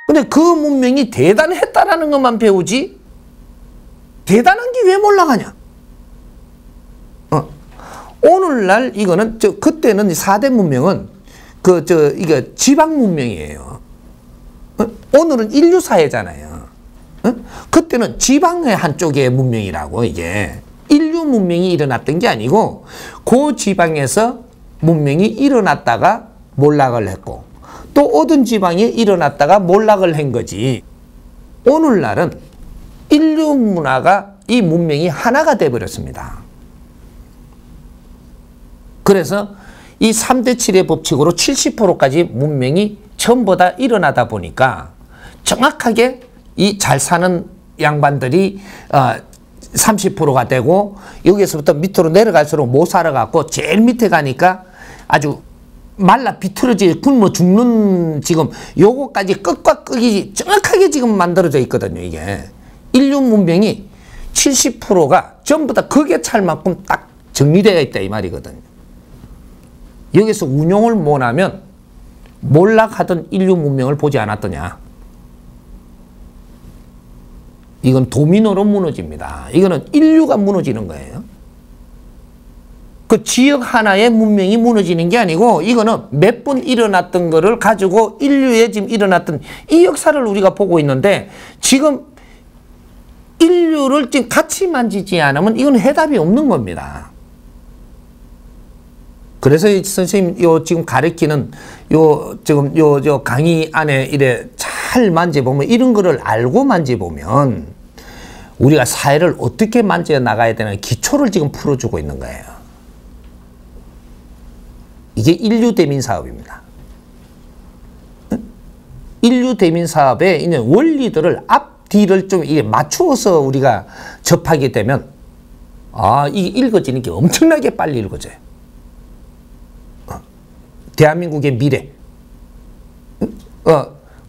근데 그 문명이 대단했다라는 것만 배우지 대단한 게 왜 몰라가냐? 오늘날 이거는 그때는 4대 문명은 이게 지방 문명이에요. 오늘은 인류 사회잖아요. 그때는 지방의 한쪽의 문명이라고. 이게 인류 문명이 일어났던 게 아니고 그 지방에서 문명이 일어났다가 몰락을 했고 또 어떤 지방이 일어났다가 몰락을 한 거지. 오늘날은 인류 문화가 이 문명이 하나가 되어버렸습니다. 그래서 이 3대 7의 법칙으로 70%까지 문명이 전부 다 일어나다 보니까 정확하게 이 잘 사는 양반들이 30%가 되고 여기서부터 밑으로 내려갈수록 못 살아갖고 제일 밑에 가니까 아주 말라 비틀어지 굶어 죽는 지금 요거까지 끝과 끝이 정확하게 지금 만들어져 있거든요. 이게 인류 문명이 70%가 전부 다 극에 찰 만큼 딱 정리되어 있다 이 말이거든요. 여기서 운용을 못하면 몰락하던 인류 문명을 보지 않았더냐. 이건 도미노로 무너집니다. 이거는 인류가 무너지는 거예요. 그 지역 하나의 문명이 무너지는 게 아니고 이거는 몇 번 일어났던 거를 가지고 인류에 지금 일어났던 이 역사를 우리가 보고 있는데 지금 인류를 지금 같이 만지지 않으면 이건 해답이 없는 겁니다. 그래서 선생님 지금 가르치는 지금 강의 안에 이래 잘 만져보면 이런 거를 알고 만져보면 우리가 사회를 어떻게 만져 나가야 되는 기초를 지금 풀어주고 있는 거예요. 이게 인류 대민 사업입니다. 인류 대민 사업에 있는 원리들을 앞뒤를 좀 이게 맞추어서 우리가 접하게 되면 이게 읽어지는 게 엄청나게 빨리 읽어져요. 대한민국의 미래.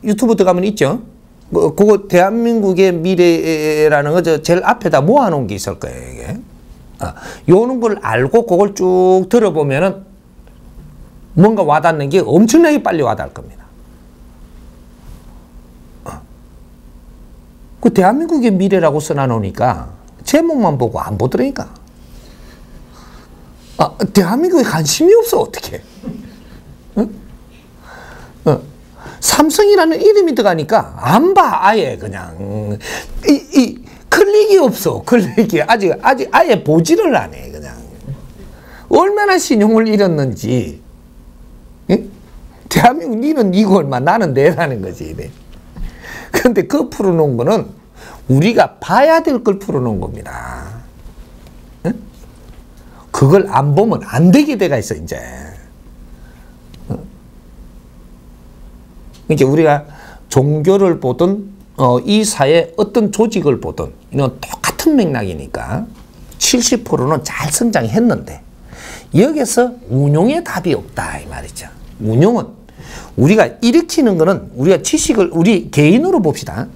유튜브 들어가면 있죠? 그거 대한민국의 미래라는 거 제일 앞에다 모아놓은 게 있을 거예요, 이게. 요런 걸 알고 그걸 쭉 들어보면은 뭔가 와닿는 게 엄청나게 빨리 와닿을 겁니다. 그 대한민국의 미래라고 써놔놓으니까 제목만 보고 안 보더라니까. 대한민국에 관심이 없어, 어떻게. 삼성이라는 이름이 들어가니까 안 봐, 아예 그냥. 클릭이 없어, 클릭이. 아직 아예 보지를 안 해, 그냥. 얼마나 신용을 잃었는지. 대한민국 니는 니고 얼마 나는 내라는 거지. 이래. 근데 그 풀어놓은 거는 우리가 봐야 될 걸 풀어놓은 겁니다. 그걸 안 보면 안 되게 돼가 있어, 이제. 이제 우리가 종교를 보든 이 사회 어떤 조직을 보든 이건 똑같은 맥락이니까 70%는 잘 성장했는데 여기서 운용의 답이 없다 이 말이죠. 운용은 우리가 일으키는 거는 우리가 지식을 우리 개인으로 봅시다.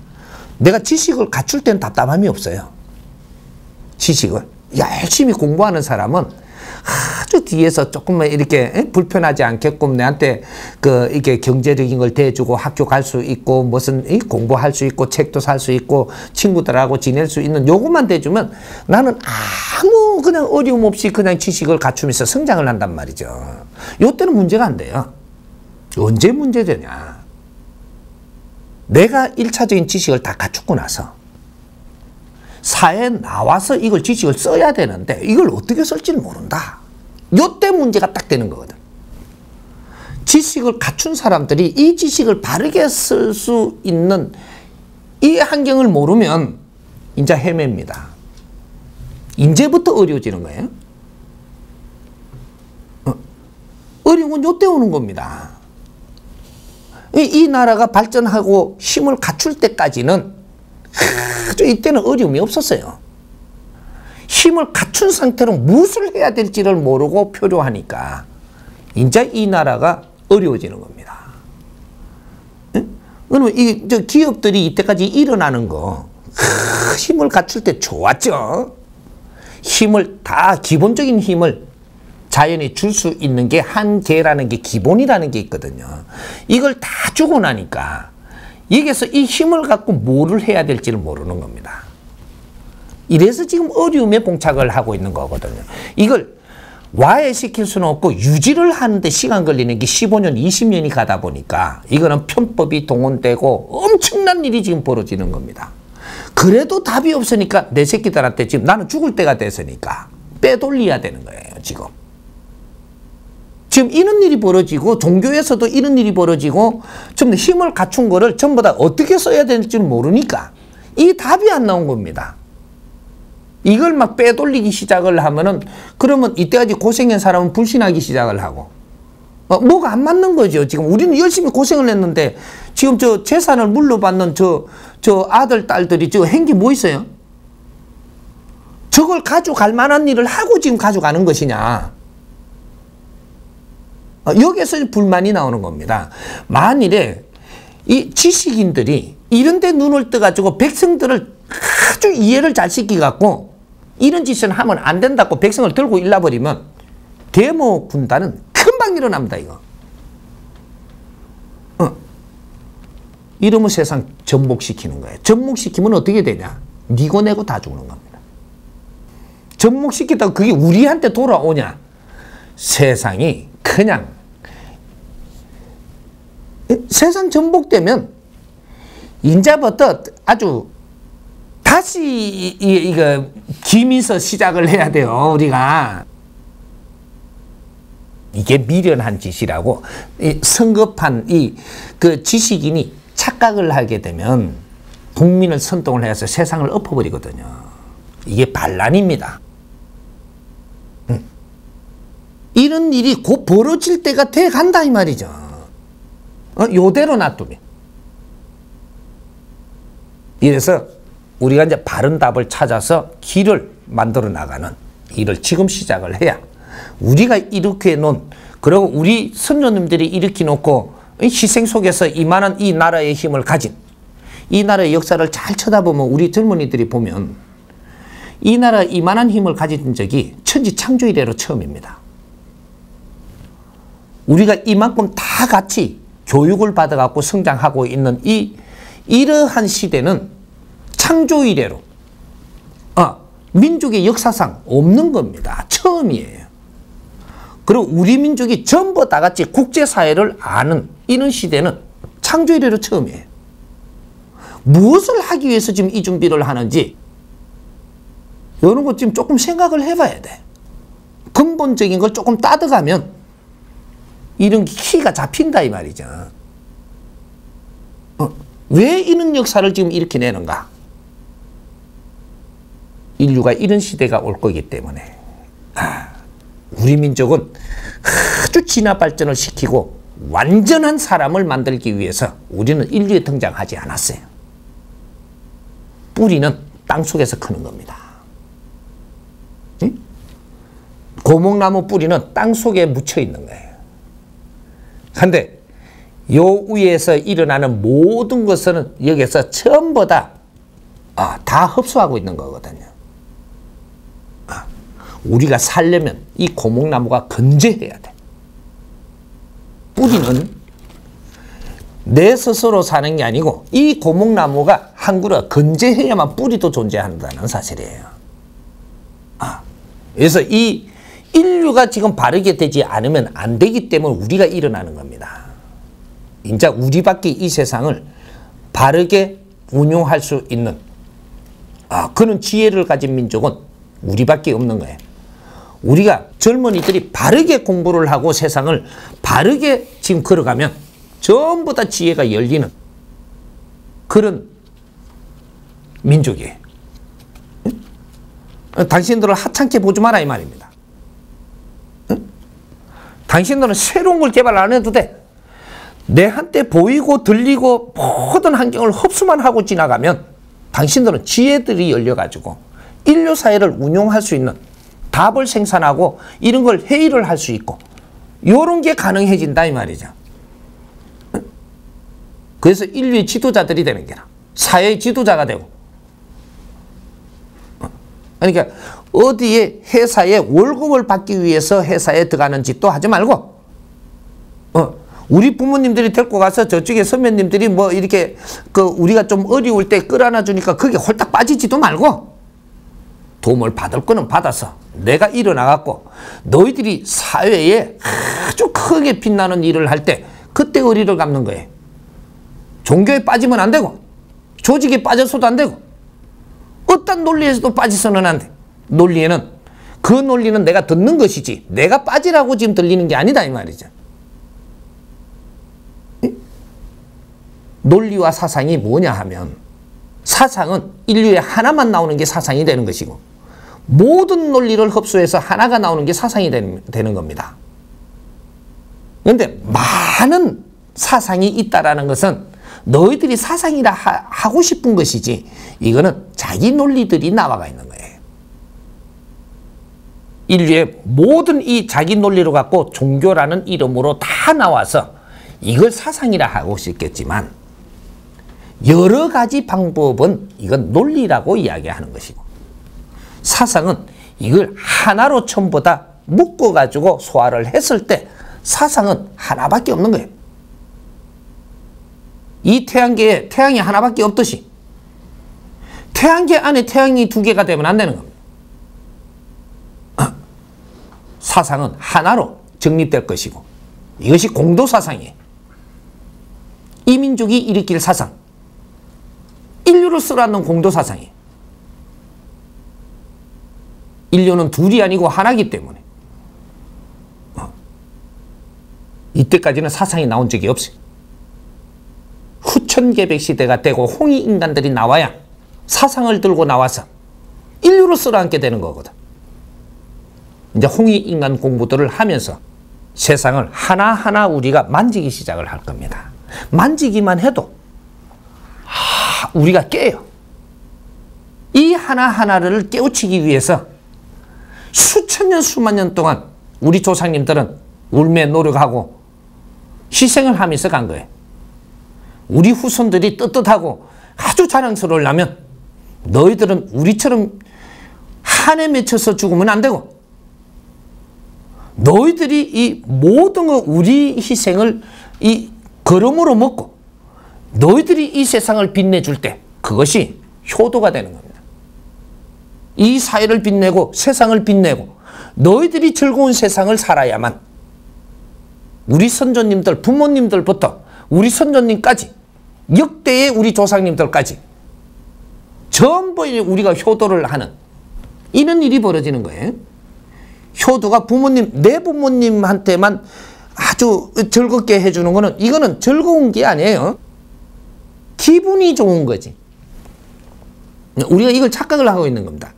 내가 지식을 갖출 때는 답답함이 없어요. 지식을 열심히 공부하는 사람은 아주 뒤에서 조금만 이렇게 불편하지 않게끔 내한테 이렇게 경제적인 걸 대주고 학교 갈 수 있고 무슨 공부할 수 있고 책도 살 수 있고 친구들하고 지낼 수 있는 요것만 대주면 나는 아무 그냥 어려움 없이 그냥 지식을 갖추면서 성장을 한단 말이죠. 요때는 문제가 안 돼요. 언제 문제되냐. 내가 1차적인 지식을 다 갖추고 나서 사회에 나와서 이걸 지식을 써야 되는데 이걸 어떻게 쓸지는 모른다. 요때 문제가 딱 되는 거거든. 지식을 갖춘 사람들이 이 지식을 바르게 쓸 수 있는 이 환경을 모르면 이제 헤맵니다. 이제부터 어려워지는 거예요. 어려운 건 요때 오는 겁니다. 이 나라가 발전하고 힘을 갖출 때까지는 이때는 어려움이 없었어요. 힘을 갖춘 상태로 무엇을 해야 될지를 모르고 표류하니까 이제 이 나라가 어려워지는 겁니다. 그러면 저 기업들이 이때까지 일어나는 거 힘을 갖출 때 좋았죠. 힘을 다 기본적인 힘을 자연이 줄 수 있는 게 한계라는 게 기본이라는 게 있거든요. 이걸 다 주고 나니까 여기서 이 힘을 갖고 뭐를 해야 될지를 모르는 겁니다. 이래서 지금 어려움에 봉착을 하고 있는 거거든요. 이걸 와해시킬 수는 없고 유지를 하는데 시간 걸리는 게 15년, 20년이 가다 보니까 이거는 편법이 동원되고 엄청난 일이 지금 벌어지는 겁니다. 그래도 답이 없으니까 내 새끼들한테 지금 나는 죽을 때가 됐으니까 빼돌려야 되는 거예요, 지금. 지금 이런 일이 벌어지고 종교에서도 이런 일이 벌어지고 좀 힘을 갖춘 거를 전부 다 어떻게 써야 될지 모르니까 이 답이 안 나온 겁니다. 이걸 막 빼돌리기 시작을 하면은 그러면 이때까지 고생한 사람은 불신하기 시작을 하고 뭐가 안 맞는 거죠. 지금 우리는 열심히 고생을 했는데 지금 저 재산을 물려받는 저 아들 딸들이 저 행기 뭐 있어요? 저걸 가져갈 만한 일을 하고 지금 가져가는 것이냐. 여기에서 불만이 나오는 겁니다. 만일에 이 지식인들이 이런 데 눈을 떠가지고 백성들을 아주 이해를 잘 시키갖고 이런 짓을 하면 안 된다고 백성을 들고 일러버리면 데모 군단은 금방 일어납니다, 이거. 이러면 세상 전복시키는 거예요. 전복시키면 어떻게 되냐? 니고 내고 다 죽는 겁니다. 전복시키다가 그게 우리한테 돌아오냐? 세상이 그냥 세상 전복되면 이제부터 아주 다시 이거 김에서 시작을 해야 돼요, 우리가. 이게 미련한 짓이라고 성급한 그 지식인이 착각을 하게 되면 국민을 선동을 해서 세상을 엎어버리거든요. 이게 반란입니다. 이런 일이 곧 벌어질 때가 돼 간다 이 말이죠. 요대로 놔두면. 이래서 우리가 이제 바른 답을 찾아서 길을 만들어 나가는 일을 지금 시작을 해야 우리가 이렇게 놓은 그리고 우리 선조님들이 일으켜 놓고 희생 속에서 이만한 이 나라의 힘을 가진 이 나라의 역사를 잘 쳐다보면 우리 젊은이들이 보면 이 나라 이만한 힘을 가진 적이 천지창조 이래로 처음입니다. 우리가 이만큼 다 같이 교육을 받아갖고 성장하고 있는 이러한 시대는 창조 이래로 민족의 역사상 없는 겁니다. 처음이에요. 그리고 우리 민족이 전부 다 같이 국제사회를 아는 이런 시대는 창조 이래로 처음이에요. 무엇을 하기 위해서 지금 이 준비를 하는지 이런 것 지금 조금 생각을 해봐야 돼. 근본적인 걸 조금 따져가면 이런 키가 잡힌다 이 말이죠. 왜 이런 역사를 지금 이렇게 내는가? 인류가 이런 시대가 올 거기 때문에 우리 민족은 아주 진화 발전을 시키고 완전한 사람을 만들기 위해서 우리는 인류에 등장하지 않았어요. 뿌리는 땅속에서 크는 겁니다. 응? 고목나무 뿌리는 땅속에 묻혀 있는 거예요. 그런데 요 위에서 일어나는 모든 것은 여기서 전부 다 흡수하고 있는 거거든요. 우리가 살려면 이 고목나무가 건재해야 돼. 뿌리는 내 스스로 사는 게 아니고 이 고목나무가 한 그루 건재해야만 뿌리도 존재한다는 사실이에요. 그래서 이 인류가 지금 바르게 되지 않으면 안 되기 때문에 우리가 일어나는 겁니다. 이제 우리밖에 이 세상을 바르게 운용할 수 있는 그런 지혜를 가진 민족은 우리밖에 없는 거예요. 우리가 젊은이들이 바르게 공부를 하고 세상을 바르게 지금 걸어가면 전부 다 지혜가 열리는 그런 민족이에요. 당신들을 하찮게 보지 마라 이 말입니다. 당신들은 새로운 걸 개발 안 해도 돼. 내한테 보이고 들리고 모든 환경을 흡수만 하고 지나가면 당신들은 지혜들이 열려가지고 인류 사회를 운용할 수 있는 답을 생산하고 이런 걸 회의를 할 수 있고 이런 게 가능해진다 이 말이죠. 그래서 인류의 지도자들이 되는 게라 사회의 지도자가 되고 그러니까 어디에 회사에 월급을 받기 위해서 회사에 들어가는 짓도 하지 말고 우리 부모님들이 데리고 가서 저쪽에 선배님들이 뭐 이렇게 우리가 좀 어려울 때 끌어안아 주니까 거기에 홀딱 빠지지도 말고 도움을 받을 거는 받아서 내가 일어나갖고 너희들이 사회에 아주 크게 빛나는 일을 할 때 그때 의리를 갚는 거예요. 종교에 빠지면 안 되고 조직에 빠져서도 안 되고 어떤 논리에서도 빠져서는 안 돼. 논리에는 그 논리는 내가 듣는 것이지 내가 빠지라고 지금 들리는 게 아니다 이 말이죠. 논리와 사상이 뭐냐 하면 사상은 인류에 하나만 나오는 게 사상이 되는 것이고 모든 논리를 흡수해서 하나가 나오는 게 사상이 되는 겁니다. 그런데 많은 사상이 있다라는 것은 너희들이 사상이라 하고 싶은 것이지 이거는 자기 논리들이 나와가 있는 거예요. 인류의 모든 이 자기 논리로 갖고 종교라는 이름으로 다 나와서 이걸 사상이라 하고 싶겠지만 여러 가지 방법은 이건 논리라고 이야기하는 것이고 사상은 이걸 하나로 전부 다 묶어가지고 소화를 했을 때 사상은 하나밖에 없는 거예요. 이 태양계에 태양이 하나밖에 없듯이 태양계 안에 태양이 두 개가 되면 안 되는 겁니다. 사상은 하나로 정립될 것이고 이것이 공도사상이에요. 이 민족이 일으킬 사상 인류를 쓸어안는 공도사상이에요. 인류는 둘이 아니고 하나이기 때문에 이때까지는 사상이 나온 적이 없어요. 후천개백 시대가 되고 홍익인간들이 나와야 사상을 들고 나와서 인류를 쓸어안게 되는 거거든. 이제 홍익인간 공부들을 하면서 세상을 하나하나 우리가 만지기 시작을 할 겁니다. 만지기만 해도 우리가 깨요. 이 하나하나를 깨우치기 위해서 수천 년 수만 년 동안 우리 조상님들은 울며 노력하고 희생을 하면서 간 거예요. 우리 후손들이 떳떳하고 아주 자랑스러우려면 너희들은 우리처럼 한에 맺혀서 죽으면 안 되고 너희들이 이 모든 우리 희생을 이 걸음으로 먹고 너희들이 이 세상을 빛내줄 때 그것이 효도가 되는 겁니다. 이 사회를 빛내고 세상을 빛내고 너희들이 즐거운 세상을 살아야만 우리 선조님들 부모님들부터 우리 선조님까지 역대의 우리 조상님들까지 전부 우리가 효도를 하는 이런 일이 벌어지는 거예요. 효도가 내 부모님한테만 아주 즐겁게 해주는 거는 이거는 즐거운 게 아니에요. 기분이 좋은 거지. 우리가 이걸 착각을 하고 있는 겁니다.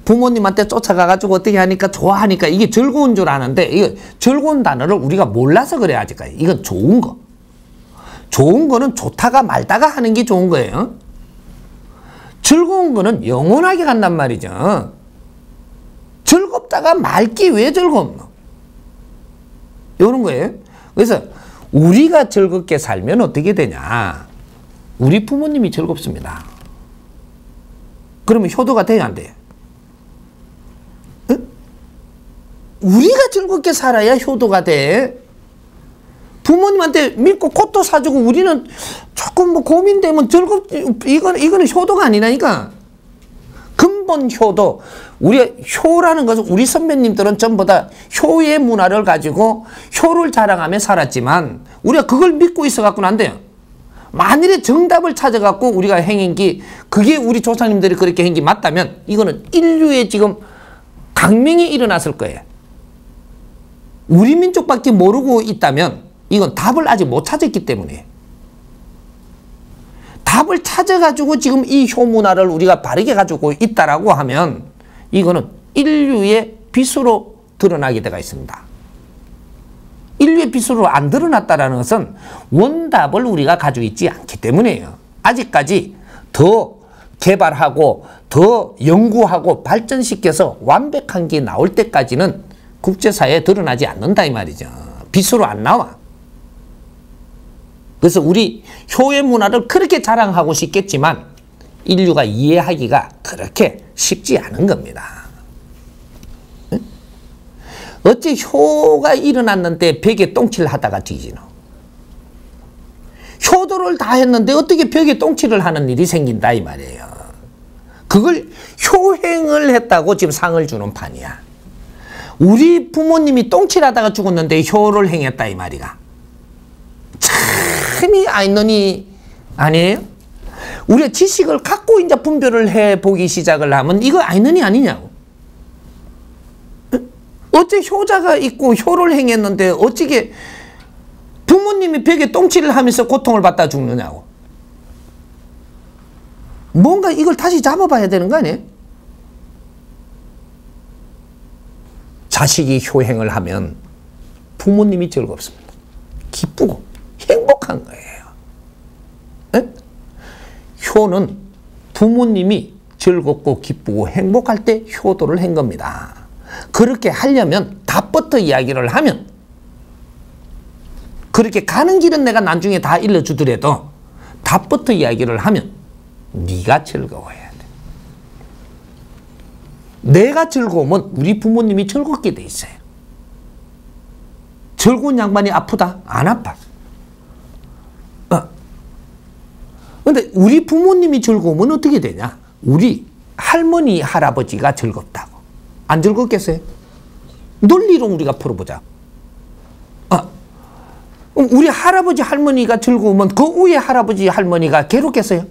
부모님한테 쫓아가가지고 어떻게 하니까 좋아하니까 이게 즐거운 줄 아는데 이거 즐거운 단어를 우리가 몰라서 그래 아직까지. 이건 좋은 거. 좋은 거는 좋다가 말다가 하는 게 좋은 거예요. 즐거운 거는 영원하게 간단 말이죠. 즐겁다가 말기 왜 즐겁노? 이런 거예요. 그래서 우리가 즐겁게 살면 어떻게 되냐? 우리 부모님이 즐겁습니다. 그러면 효도가 돼야 안 돼요? 응? 우리가 즐겁게 살아야 효도가 돼. 부모님한테 믿고 꽃도 사주고 우리는 조금 뭐 고민되면 이거는 효도가 아니라니까. 근본 효도, 우리가 효라는 것은 우리 선배님들은 전부 다 효의 문화를 가지고 효를 자랑하며 살았지만 우리가 그걸 믿고 있어갖고는 안 돼요. 만일에 정답을 찾아갖고 우리가 행한 게 그게 우리 조상님들이 그렇게 한 게 맞다면 이거는 인류에 지금 강명이 일어났을 거예요. 우리 민족밖에 모르고 있다면 이건 답을 아직 못 찾았기 때문에 답을 찾아가지고 지금 이 효문화를 우리가 바르게 가지고 있다라고 하면 이거는 인류의 빛으로 드러나게 되어 있습니다. 인류의 빛으로 안 드러났다는 것은 원답을 우리가 가지고 있지 않기 때문이에요. 아직까지 더 개발하고 더 연구하고 발전시켜서 완벽한 게 나올 때까지는 국제사회에 드러나지 않는다 이 말이죠. 빛으로 안 나와. 그래서 우리 효의 문화를 그렇게 자랑하고 싶겠지만 인류가 이해하기가 그렇게 쉽지 않은 겁니다. 어째 효가 일어났는데 벽에 똥칠 하다가 뒤지노? 효도를 다 했는데 어떻게 벽에 똥칠을 하는 일이 생긴다 이 말이에요. 그걸 효행을 했다고 지금 상을 주는 판이야. 우리 부모님이 똥칠하다가 죽었는데 효를 행했다 이 말이가. 참이 아이러니 아니에요? 우리가 지식을 갖고 이제 분별을 해보기 시작을 하면 이거 아이러니 아니냐고. 어째 효자가 있고 효를 행했는데 어찌게 부모님이 벽에 똥칠을 하면서 고통을 받다 죽느냐고. 뭔가 이걸 다시 잡아봐야 되는 거 아니에요? 자식이 효행을 하면 부모님이 즐겁습니다. 기쁘고 행복한 거예요. 에? 효는 부모님이 즐겁고 기쁘고 행복할 때 효도를 한 겁니다. 그렇게 하려면 답부터 이야기를 하면 그렇게 가는 길은 내가 나중에 다 일러주더라도 답부터 이야기를 하면 네가 즐거워야 돼. 내가 즐거우면 우리 부모님이 즐겁게 돼 있어요. 즐거운 양반이 아프다? 안 아파. 근데 우리 부모님이 즐거우면 어떻게 되냐? 우리 할머니, 할아버지가 즐겁다고. 안 즐겁겠어요? 논리로 우리가 풀어보자. 우리 할아버지, 할머니가 즐거우면 그 위에 할아버지, 할머니가 괴롭겠어요?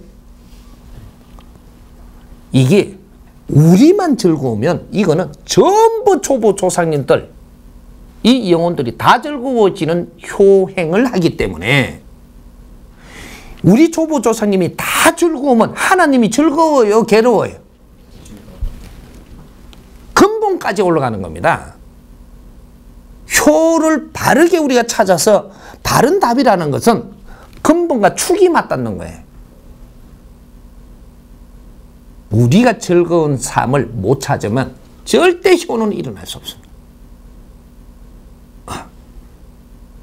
이게 우리만 즐거우면 이거는 전부 초보 조상님들, 이 영혼들이 다 즐거워지는 효행을 하기 때문에 우리 초보 조상님이 다 즐거우면 하나님이 즐거워요, 괴로워요? 근본까지 올라가는 겁니다. 효를 바르게 우리가 찾아서 바른 답이라는 것은 근본과 축이 맞닿는 거예요. 우리가 즐거운 삶을 못 찾으면 절대 효는 일어날 수 없습니다.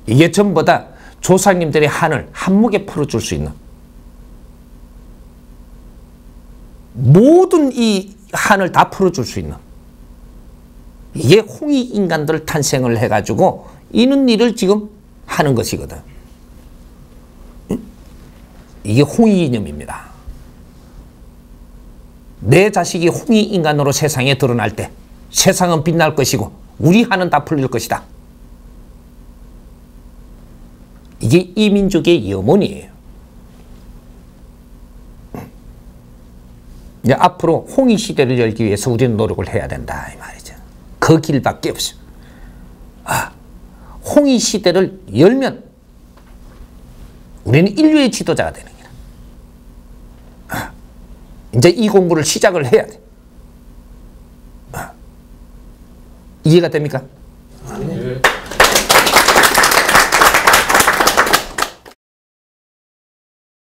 이게 전부 다 조상님들의 한을 한몫에 풀어줄 수 있는, 모든 이 한을 다 풀어줄 수 있는, 이게 홍익 인간들 탄생을 해가지고 이런 일을 지금 하는 것이거든. 이게 홍익 이념입니다. 내 자식이 홍익 인간으로 세상에 드러날 때 세상은 빛날 것이고 우리 한은 다 풀릴 것이다. 이게 이 민족의 염원이에요. 이제 앞으로 홍익 시대를 열기 위해서 우리는 노력을 해야 된다 이 말이죠. 그 길밖에 없어. 홍익 시대를 열면 우리는 인류의 지도자가 되는 거야. 이제 이 공부를 시작을 해야 돼. 이해가 됩니까?